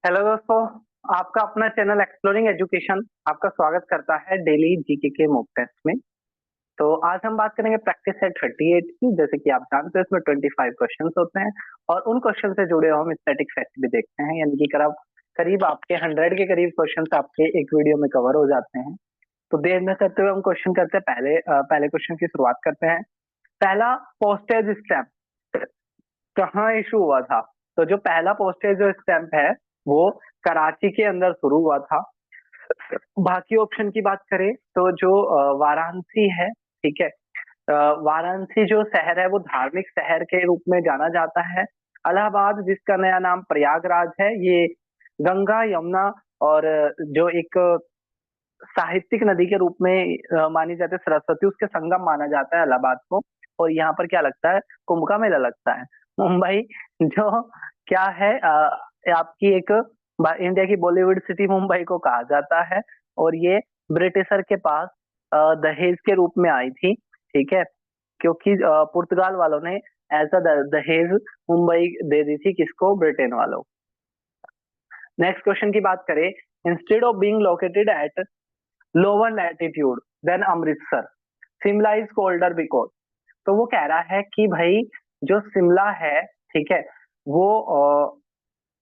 Hello दोस्तों, आपका अपना चैनल एक्सप्लोरिंग एजुकेशन आपका स्वागत करता है डेली जीके के मॉक टेस्ट में। तो आज हम बात करेंगे प्रैक्टिस सेट 38 की। जैसे कि आप जानते हैं इसमें 25 क्वेश्चंस होते हैं और उन क्वेश्चन से जुड़े हम स्टैटिक फैक्ट भी देखते हैं, यानी कि करीब करीब आपके 100 के करीब क्वेश्चंस आपके एक वीडियो में कवर हो जाते हैं। तो देर न करते हुए हम क्वेश्चन करते हैं। पहले क्वेश्चन की शुरुआत करते हैं। पहला पोस्टेज स्टैम्प कहाँ इशू हुआ था? तो जो पहला पोस्टेज जो स्टैम्प है वो कराची के अंदर शुरू हुआ था। बाकी ऑप्शन की बात करें तो जो वाराणसी है, ठीक है। वाराणसी जो शहर है वो धार्मिक शहर के रूप में जाना जाता है। इलाहाबाद जिसका नया नाम प्रयागराज है, ये गंगा यमुना और जो एक साहित्यिक नदी के रूप में मानी जाती है सरस्वती, उसके संगम माना जाता है इलाहाबाद को। और यहाँ पर क्या लगता है? कुंभ का मेला लगता है। मुंबई जो क्या है आपकी एक इंडिया की बॉलीवुड सिटी मुंबई को कहा जाता है। और ये ब्रिटिशर के पास दहेज के रूप में आई थी, ठीक है। क्योंकि पुर्तगाल वालों ने ऐसा दहेज मुंबई दे दी थी किसको? ब्रिटेन वालों। नेक्स्ट क्वेश्चन की बात करें। Instead of being located at lower latitude than Amritsar, Shimla is colder because. तो वो कह रहा है कि भाई जो शिमला है, ठीक है, वो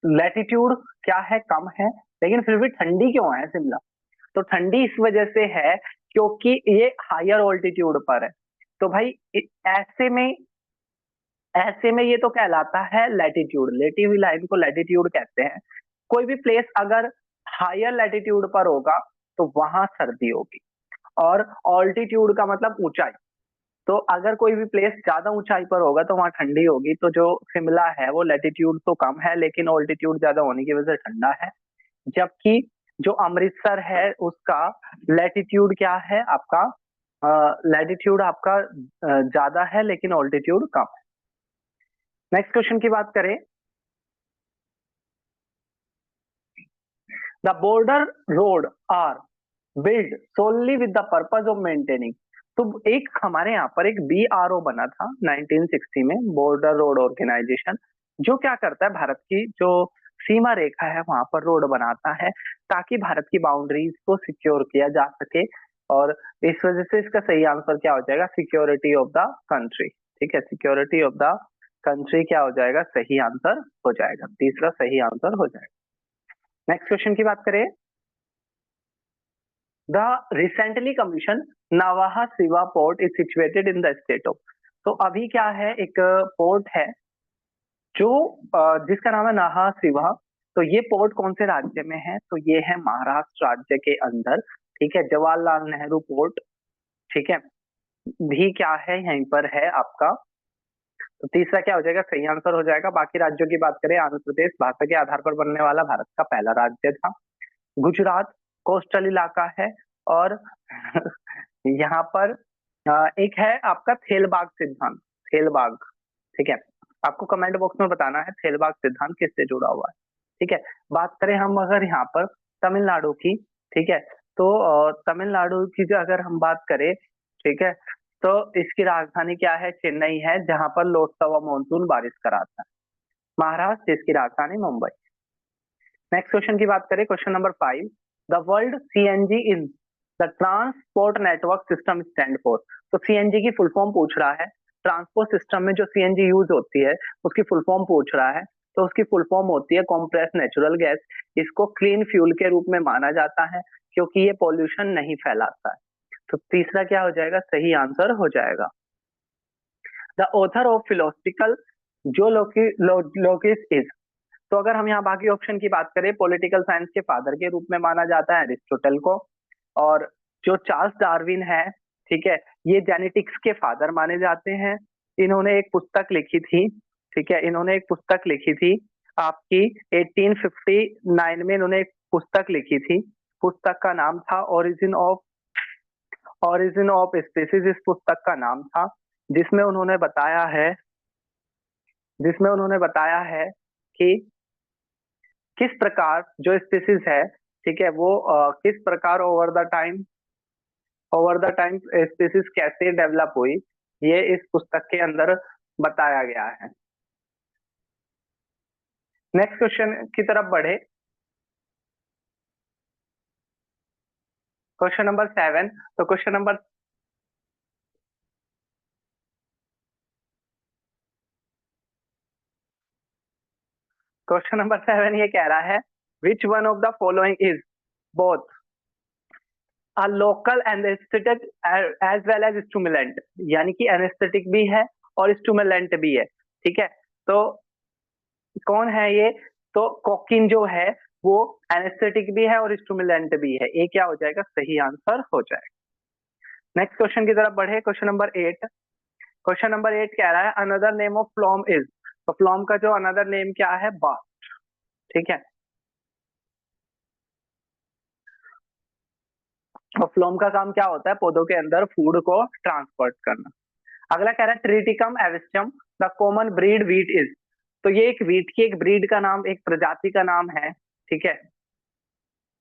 लैटिट्यूड क्या है? कम है, लेकिन फिर भी ठंडी क्यों है शिमला? तो ठंडी इस वजह से है क्योंकि ये हायर ऑल्टीट्यूड पर है। तो भाई ऐसे में ऐसे में ये तो कहलाता है लैटिट्यूड। लेटी हुई लाइन को लैटिट्यूड कहते हैं। कोई भी प्लेस अगर हायर लैटिट्यूड पर होगा तो वहां सर्दी होगी। और ऑल्टीट्यूड का मतलब ऊंचाई। तो अगर कोई भी प्लेस ज्यादा ऊंचाई पर होगा तो वहां ठंडी होगी। तो जो शिमला है वो लैटिट्यूड तो कम है लेकिन ऑल्टीट्यूड ज्यादा होने की वजह से ठंडा है। जबकि जो अमृतसर है उसका लैटिट्यूड क्या है आपका? लैटिट्यूड आपका ज्यादा है लेकिन ऑल्टीट्यूड कम है। नेक्स्ट क्वेश्चन की बात करें। The border road are build solely with the purpose of maintaining. तो एक हमारे यहाँ पर एक BRO बना था 1960 में, बॉर्डर रोड ऑर्गेनाइजेशन, जो क्या करता है भारत की जो सीमा रेखा है वहां पर रोड बनाता है ताकि भारत की बाउंड्रीज को सिक्योर किया जा सके। और इस वजह से इसका सही आंसर क्या हो जाएगा? Security of the country. ठीक है, सिक्योरिटी ऑफ द कंट्री क्या हो जाएगा? सही आंसर हो जाएगा, तीसरा सही आंसर हो जाएगा। नेक्स्ट क्वेश्चन की बात करें। द रिसेंटली कमीशन नवाहा सिवा port is situated in the state of. तो अभी क्या है, एक पोर्ट है जो जिसका नाम है नाहा सिवा। तो ये पोर्ट कौन से राज्य में है? तो ये है महाराष्ट्र राज्य के अंदर, ठीक है। जवाहरलाल नेहरू पोर्ट, ठीक है, भी क्या है यहीं पर है आपका। तो तीसरा क्या हो जाएगा? सही आंसर हो जाएगा। बाकी राज्यों की बात करें, आंध्र प्रदेश भाषा के आधार पर बनने वाला भारत का पहला राज्य था। गुजरात कोस्टल इलाका है। और यहाँ पर एक है आपका थेलबाग सिद्धांत, थेलबाग, ठीक है। आपको कमेंट बॉक्स में बताना है थेलबाग सिद्धांत किससे जुड़ा हुआ है, ठीक है। बात करें हम अगर यहाँ पर तमिलनाडु की, ठीक है, तो तमिलनाडु की जो अगर हम बात करें, ठीक है, तो इसकी राजधानी क्या है? चेन्नई है, जहां पर लोकसभा मानसून बारिश कराता है। महाराष्ट्र जिसकी राजधानी मुंबई। नेक्स्ट क्वेश्चन की बात करें, question number 5। The world CNG in the transport network system stand for. तो CNG की फुल फॉर्म पूछ रहा है। ट्रांसपोर्ट सिस्टम में जो CNG यूज होती है उसकी फुल फॉर्म पूछ रहा है। तो उसकी फुल फॉर्म होती है कॉम्प्रेस नेचुरल गैस। इसको क्लीन फ्यूल के रूप में माना जाता है क्योंकि ये पॉल्यूशन नहीं फैलाता है। तो तीसरा क्या हो जाएगा? सही आंसर हो जाएगा। द ऑथर ऑफ फिलोसफिकल जो लोकिस इज। तो अगर हम यहाँ बाकी ऑप्शन की बात करें, पॉलिटिकल साइंस के फादर के रूप में माना जाता है एरिस्टोटल को। और जो चार्ल्स डार्विन है, ठीक है, ये जेनेटिक्स के फादर माने जाते हैं। इन्होंने एक पुस्तक लिखी थी, ठीक है, इन्होंने एक पुस्तक लिखी थी आपकी 1859 में। इन्होंने एक पुस्तक लिखी थी, पुस्तक का नाम था ओरिजिन ऑफ स्पीसीज। इस पुस्तक का नाम था जिसमें उन्होंने बताया है जिसमें उन्होंने बताया है कि किस प्रकार जो स्पीसीज है, ठीक है, वो किस प्रकार ओवर द टाइम स्पीसीज कैसे डेवलप हुई, ये इस पुस्तक के अंदर बताया गया है। नेक्स्ट क्वेश्चन की तरफ बढ़े। Question number 7। तो क्वेश्चन नंबर 7 ये कह रहा है, which one of the following is both a local anaesthetic as well as stimulant, यानी कि एनेस्थेटिक भी है और स्टिमुलेंट भी है। ठीक है, तो कौन है ये? तो कोकीन जो है वो एनेस्थेटिक भी है और स्टिमुलेंट भी है। ये क्या हो जाएगा? सही आंसर हो जाएगा। नेक्स्ट क्वेश्चन की तरफ बढ़े। क्वेश्चन नंबर 8 कह रहा है, अनदर नेम ऑफ फ्लॉम इज। तो फ्लॉम का जो अनदर नेम क्या है? बास्ट। ठीक है, और फ्लोम का काम क्या होता है? पौधों के अंदर फूड को ट्रांसपोर्ट करना। अगला कह रहा है, triticum aestivum the common breed wheat is. तो ये एक व्हीट की एक ब्रीड का नाम, एक प्रजाति का नाम है। ठीक है,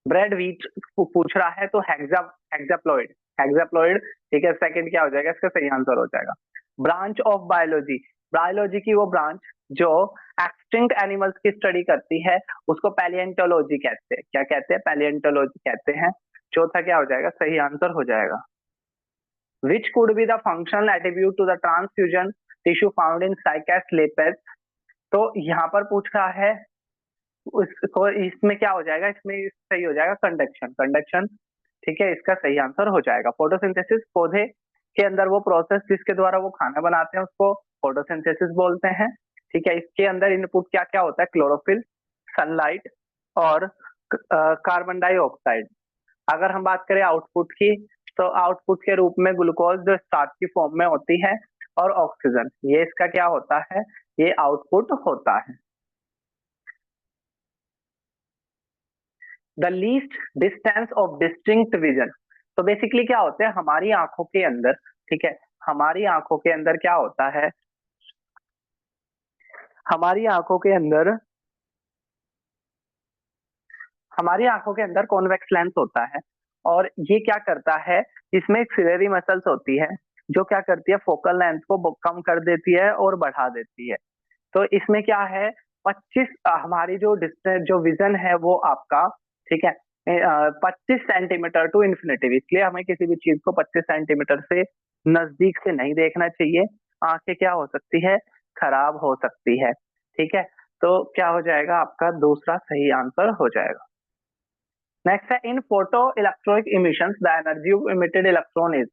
ब्रेड व्हीट पूछ रहा है, तो हेक्साप्लॉइड। हेक्साप्लॉइड। ठीक है, सेकंड क्या हो जाएगा? इसका सही आंसर हो जाएगा। ब्रांच ऑफ बायोलॉजी, बायोलॉजी की वो ब्रांच जो एक्सटिंक्ट एनिमल्स की स्टडी करती है, उसको पैलिएंटोलॉजी कहते हैं। क्या कहते हैं? पैलिएंटोलॉजी कहते हैं। चौथा क्या हो जाएगा? सही आंसर हो जाएगा। Which could be the functional attribute to the transfusion tissue found in cycas leaves. तो यहाँ पर पूछ रहा है, उसको इसमें क्या हो जाएगा? इसमें सही हो जाएगा कंडक्शन। कंडक्शन। ठीक है, इसका सही आंसर हो जाएगा। फोटोसिंथेसिस, पौधे के अंदर वो प्रोसेस जिसके द्वारा वो खाना बनाते हैं उसको फोटोसिंथेसिस बोलते हैं। ठीक है, इसके अंदर इनपुट क्या क्या होता है? क्लोरोफिल, सनलाइट और कार्बन डाइऑक्साइड। अगर हम बात करें आउटपुट की, तो आउटपुट के रूप में ग्लूकोज जो स्टार्च की फॉर्म में होती है, और ऑक्सीजन, ये इसका क्या होता है? ये आउटपुट होता है। The least distance of distinct vision. तो बेसिकली क्या होता है हमारी आंखों के अंदर? ठीक है, हमारी आंखों के अंदर क्या होता है? हमारी आंखों के अंदर हमारी आंखों के अंदर कॉन्वेक्स लेंस होता है, और ये क्या करता है? इसमें एक सिलेरी मसल्स होती है जो क्या करती है? फोकल लेंथ को कम कर देती है और बढ़ा देती है। तो इसमें क्या है? 25 हमारी जो डिस्टेंस जो विजन है वो आपका, ठीक है, 25 सेंटीमीटर टू इन्फिनिटी। इसलिए हमें किसी भी चीज को 25 सेंटीमीटर से नजदीक से नहीं देखना चाहिए। आंखें क्या हो सकती है? खराब हो सकती है। ठीक है, तो क्या हो जाएगा? आपका दूसरा सही आंसर हो जाएगा। नेक्स्ट है, in photo electric emissions the energy of emitted electron is.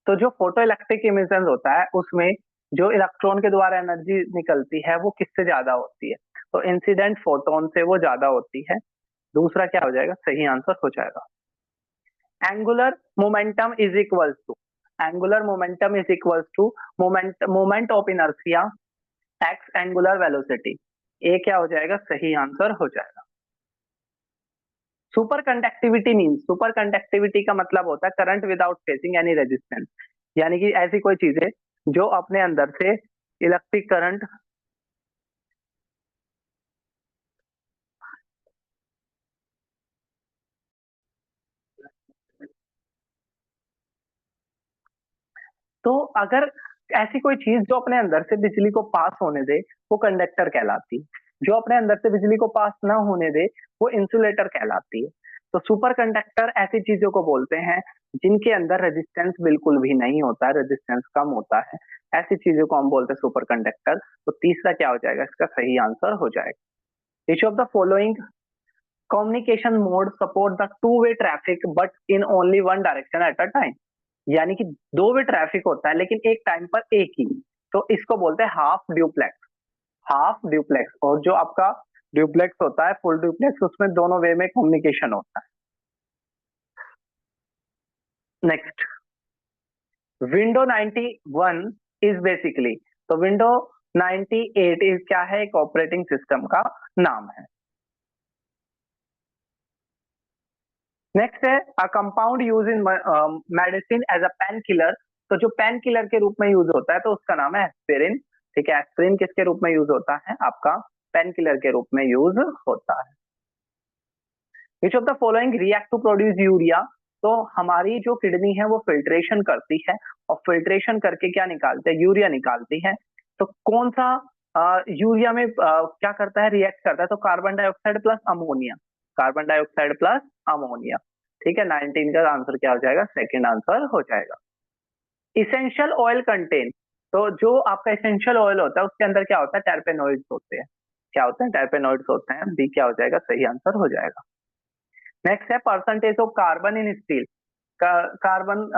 तो जो फोटो इलेक्ट्रिक इमिशन होता है उसमें जो इलेक्ट्रॉन के द्वारा एनर्जी निकलती है वो किससे ज्यादा होती है? तो इंसिडेंट फोटोन से वो ज्यादा होती है। दूसरा क्या हो जाएगा? सही आंसर हो जाएगा। Angular momentum is equals to, angular momentum is equals to moment of inertia x angular velocity. ये क्या हो जाएगा? सही आंसर हो जाएगा। Super conductivity mean, super conductivity का मतलब होता है current without facing any resistance, यानी कि ऐसी कोई चीज है जो अपने अंदर से इलेक्ट्रिक करंट। तो अगर ऐसी कोई चीज जो अपने अंदर से बिजली को पास होने दे, वो कंडक्टर कहलाती है। जो अपने अंदर से बिजली को पास ना होने दे, वो इंसुलेटर कहलाती है। तो सुपर कंडक्टर ऐसी चीजों को बोलते हैं जिनके अंदर रेजिस्टेंस बिल्कुल भी नहीं होता है, रेजिस्टेंस कम होता है। ऐसी चीजों को हम बोलते हैं सुपर कंडक्टर। तो तीसरा क्या हो जाएगा? इसका सही आंसर हो जाएगा। Each of the following communication mode support the two-way traffic but in only one direction at a time। यानी कि दो वे ट्रैफिक होता है लेकिन एक टाइम पर एक ही। तो इसको बोलते हैं हाफ ड्यूप्लेक्स। Half duplex. और जो आपका ड्यूप्लेक्स होता है, फुल ड्यूप्लेक्स, उसमें दोनों वे में कम्युनिकेशन होता है। Next, window 91 is basically. तो विंडो 98 इज क्या है? एक ऑपरेटिंग सिस्टम का नाम है। नेक्स्ट है, a compound use in medicine as a pain killer. तो जो पेन किलर के रूप में यूज होता है तो उसका नाम है एस्पिरिन। ठीक है, एस्पिरिन किसके रूप में यूज होता है? आपका पेन किलर के रूप में यूज होता है। Which of the following react to produce urea. तो हमारी जो किडनी है वो फिल्ट्रेशन करती है, और फिल्ट्रेशन करके क्या निकालते हैं? यूरिया निकालती है। तो कौन सा यूरिया में क्या करता है? रिएक्ट करता है। तो carbon dioxide plus ammonia. Carbon dioxide plus ammonia. ठीक है, 19 का आंसर क्या हो जाएगा, सेकंड आंसर हो जाएगा। इसेंशियल ऑयल कंटेन, तो जो आपका इसेंशियल ऑयल होता है उसके अंदर क्या होता है, टर्पेनोइड्स होते हैं। क्या होते हैं, टर्पेनोइड्स होते हैं। बी क्या हो जाएगा, सही आंसर हो जाएगा। नेक्स्ट है percentage of carbon in steel. Carbon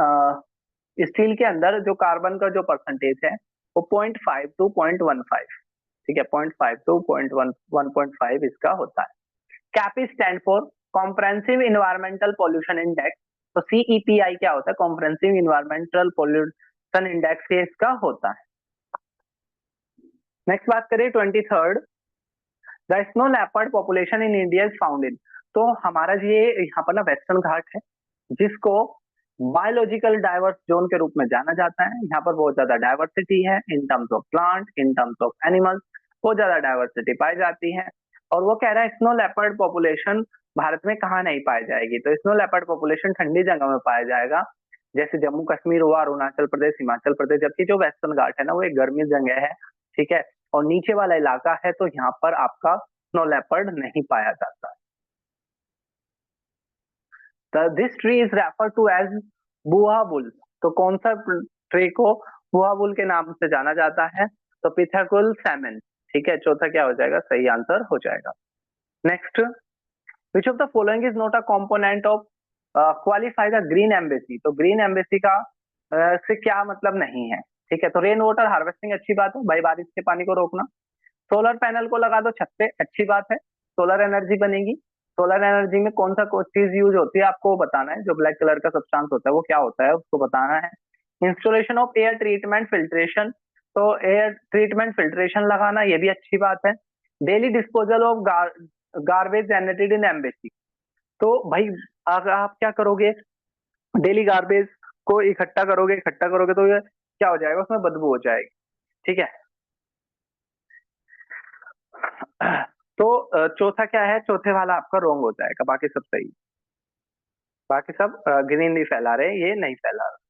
steel के अंदर जो कार्बन का जो परसेंटेज है वो 0.5 टू 0.15, ठीक है, 0.5 टू 1.5 इसका होता है। CEPI stand for comprehensive environmental pollution index. तो CEPI क्या होता है, कॉम्प्रेहेंसिव इन्वायरमेंटल पोल्यूशन इंडेक्स ये इसका होता है। नेक्स्ट बात करें 23rd, the snow leopard population in India is found in. तो हमारा ये यहाँ पर ना वेस्टर्न घाट है जिसको बायोलॉजिकल डाइवर्स जोन के रूप में जाना जाता है। यहाँ पर बहुत ज्यादा डाइवर्सिटी है in terms of plant, in terms of animals, बहुत ज्यादा डाइवर्सिटी पाई जाती है। और वो कह रहा है स्नो लेपर्ड पॉपुलेशन भारत में कहाँ नहीं पाई जाएगी, तो स्नो लेपर्ड पॉपुलेशन ठंडी जगह में पाया जाएगा, जैसे जम्मू कश्मीर हुआ, अरुणाचल प्रदेश, हिमाचल प्रदेश। जबकि जो वेस्टर्न घाट है ना वो एक गर्मी जगह है, ठीक है, और नीचे वाला इलाका है, तो यहाँ पर आपका स्नो लेपर्ड नहीं पाया जाता। This tree is refer to as बुआ बुल। तो कौन सा ट्री को बुआ बुल के नाम से जाना जाता है, तो पिथेकुल सैमन, ठीक है, चौथा क्या हो जाएगा, सही आंसर हो जाएगा। Next, which of the following is not a component of qualify the green embassy. तो ग्रीन एम्बेसी का से क्या मतलब नहीं है, ठीक है, तो रेन वाटर हार्वेस्टिंग अच्छी बात है भाई, बारिश के पानी को रोकना। सोलर पैनल को लगा दो छत पे, अच्छी बात है, सोलर एनर्जी बनेगी। सोलर एनर्जी में कौन सा चीज यूज होती है आपको बताना है, जो ब्लैक कलर का सब्सटेंस होता है वो क्या होता है उसको बताना है। Installation of air treatment filtration, तो एयर ट्रीटमेंट फिल्ट्रेशन लगाना ये भी अच्छी बात है। Daily disposal of garbage generated in embassy, तो भाई अगर आप क्या करोगे, डेली गार्बेज को इकट्ठा करोगे तो ये क्या हो जाएगा, उसमें बदबू हो जाएगी, ठीक है। तो चौथा क्या है, चौथे वाला आपका रॉन्ग हो जाएगा, बाकी सब सही। बाकी सब ग्रीन नहीं फैला रहे, ये नहीं फैला रहे।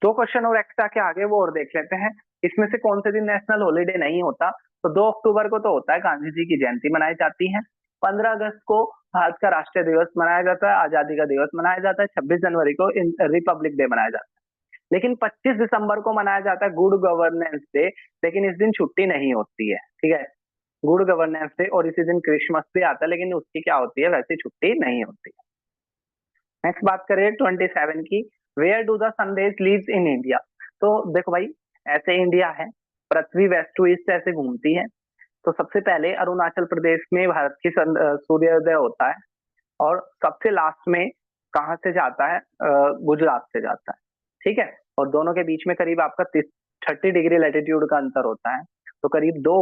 दो क्वेश्चन और एक्स्ट्रा के आगे वो और देख लेते हैं। इसमें से कौन से दिन नेशनल हॉलीडे नहीं होता, तो 2 अक्टूबर को तो होता है, गांधी जी की जयंती मनाई जाती है। 15 अगस्त को भारत का राष्ट्रीय दिवस मनाया जाता है, आजादी का दिवस मनाया जाता है। 26 जनवरी को रिपब्लिक डे मनाया जाता है। लेकिन 25 दिसंबर को मनाया जाता है गुड गवर्नेंस डे, लेकिन इस दिन छुट्टी नहीं होती है, ठीक है, गुड गवर्नेंस डे, और इसी दिन क्रिसमस भी आता है, लेकिन उसकी क्या होती है, वैसे छुट्टी नहीं होती है। नेक्स्ट बात करें 27 की, where do the sun rays leaves in India. तो देखो भाई, ऐसे इंडिया है, पृथ्वी वेस्ट टू ईस्ट ऐसे घूमती है, तो सबसे पहले अरुणाचल प्रदेश में भारत की सूर्योदय होता है, और सबसे लास्ट में कहाँ से जाता है, गुजरात से जाता है, ठीक है, और दोनों के बीच में करीब आपका 30 डिग्री लैटिट्यूड का अंतर होता है। तो करीब 2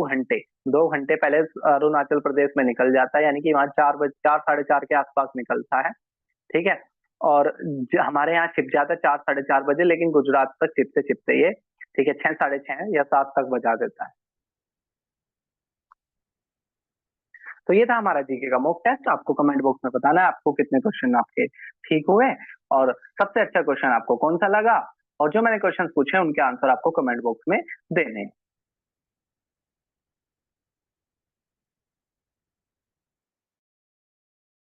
घंटे पहले अरुणाचल प्रदेश में निकल जाता है, यानी कि वहां 4 साढ़े 4 के आसपास निकलता है, ठीक है, और हमारे यहाँ छिप जाता है 4 साढ़े 4 बजे, लेकिन गुजरात तक छिपते ये, ठीक है, 6 साढ़े 6 या 7 तक बजा देता है। तो ये था हमारा जीके का मॉक टेस्ट। आपको कमेंट बॉक्स में बताना है आपको कितने क्वेश्चन आपके ठीक हुए, और सबसे अच्छा क्वेश्चन आपको कौन सा लगा, और जो मैंने क्वेश्चन पूछे उनके आंसर आपको कमेंट बॉक्स में देने हैं।